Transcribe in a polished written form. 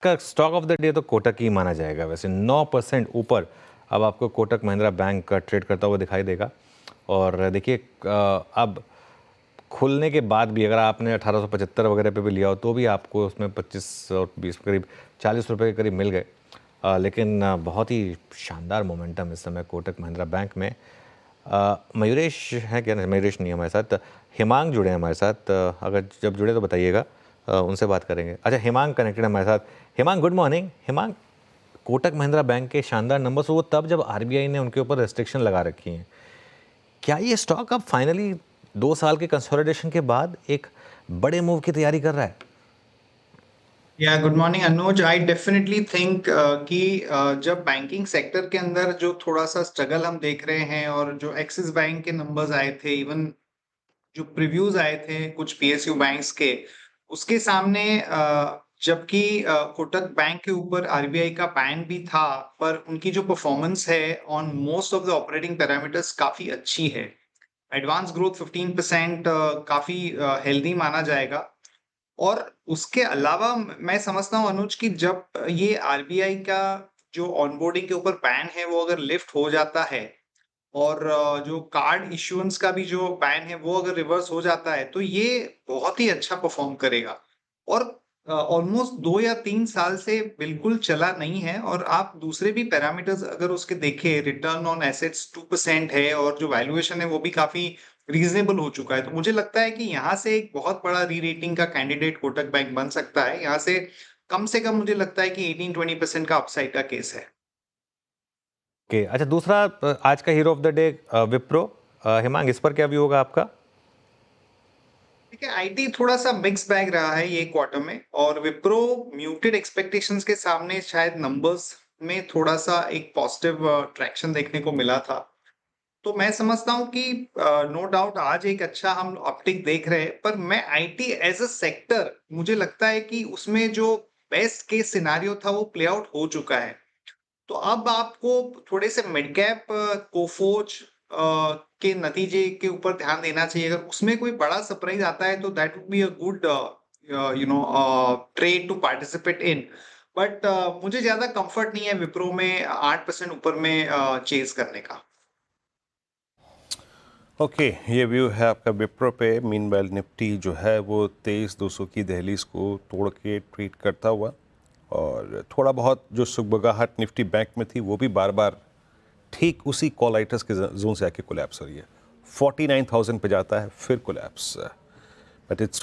का stock of the day तो कोटक ही माना जाएगा। वैसे 9% ऊपर अब आपको कोटक महिंद्रा बैंक का ट्रेड करता हुआ दिखाई देगा। और देखिए अब खुलने के बाद भी अगर आपने 1875 वगैरह पे भी लिया हो तो भी आपको उसमें 25 और 20 करीब 40 रुपए के करीब मिल गए। लेकिन बहुत ही शानदार मोमेंटम इस समय कोटक महिंद्रा बैंक में। मयूरेश है क्या? नहीं, मयूरेश नहीं है हमारे साथ, हिमांग जुड़े हैं हमारे साथ। अगर जब जुड़े तो बताइएगा, उनसे बात करेंगे। अच्छा, हिमांग कनेक्टेड है हमारे साथ। Himang, good morning. Himang, Kotak Mahindra bank के शानदार नंबर्स वो तब जब आरबीआई ने उनके ऊपर रेस्ट्रिक्शन लगा रखी हैं। क्या ये स्टॉक अब फाइनली 2 साल के कंसोलिडेशन के बाद एक बड़े मूव की तैयारी कर रहा है? Good morning Anuj. I definitely think कि जब बैंकिंग सेक्टर के अंदर जो थोड़ा सा स्ट्रगल हम देख रहे हैं और जो एक्सिस बैंक के नंबर्स आए थे, इवन जो प्रीव्यूज आए थे कुछ पीएसयू बैंक्स के, उसके सामने जबकि कोटक बैंक के ऊपर आरबीआई का बैन भी था, पर उनकी जो परफॉर्मेंस है on most of the operating parameters काफी अच्छी है। एडवांस ग्रोथ 15% काफी हेल्दी माना जाएगा। और उसके अलावा मैं समझता हूँ अनुज कि जब ये आरबीआई का जो ऑनबोर्डिंग के ऊपर बैन है वो अगर लिफ्ट हो जाता है और जो कार्ड इश्यूएंस का भी जो बैन है वो अगर रिवर्स हो जाता है तो ये बहुत ही अच्छा परफॉर्म करेगा। और ऑलमोस्ट 2 या 3 साल से बिल्कुल चला नहीं है। और आप दूसरे भी पैरामीटर्स अगर उसके देखें, रिटर्न ऑन एसेट्स 2% है और जो वैल्यूएशन है वो भी काफी रीजनेबल हो चुका है। तो मुझे लगता है कि यहाँ से एक बहुत बड़ा री रेटिंग का कैंडिडेट कोटक बैंक बन सकता है। यहाँ से कम मुझे लगता है कि 18-20% का अपसाइड का केस है। ओके, अच्छा, दूसरा आज का hero of the day Wipro. Himang, इस पर क्या व्यू होगा आपका? ठीक है, आईटी थोड़ा सा मिक्स बैग रहा है ये क्वार्टर में, और विप्रो म्यूटेड एक्सपेक्टेशंस के सामने शायद नंबर्स में थोड़ा सा एक पॉजिटिव ट्रैक्शन देखने को मिला था। तो मैं समझता हूं कि नो डाउट आज एक अच्छा हम अपटिक देख रहे हैं, पर मैं आईटी एज अ सेक्टर मुझे लगता है कि उसमें जो बेस्ट केस सिनारियो था वो प्ले आउट हो चुका है। तो अब आपको थोड़े से मिड कैप कोफोज के नतीजे के ऊपर ध्यान देना चाहिए। अगर उसमें कोई बड़ा सरप्राइज आता है तो that would be a good trade to participate in. But मुझे ज्यादा कंफर्ट नहीं है विप्रो में 8% ऊपर में चेज करने का। ओके, ये व्यू है आपका विप्रो पे। मीनवाइल निफ्टी जो है वो 23,200 की दहलीज को तोड़ के ट्रेड करता हुआ, और थोड़ा बहुत जो सुगबगाहट निफ्टी बैंक में थी वो भी बार बार ठीक उसी कॉलाइटस के जोन से आके कोलैप्स हो रही है। 49,000 पे जाता है फिर कोलैप्स, बट इट्स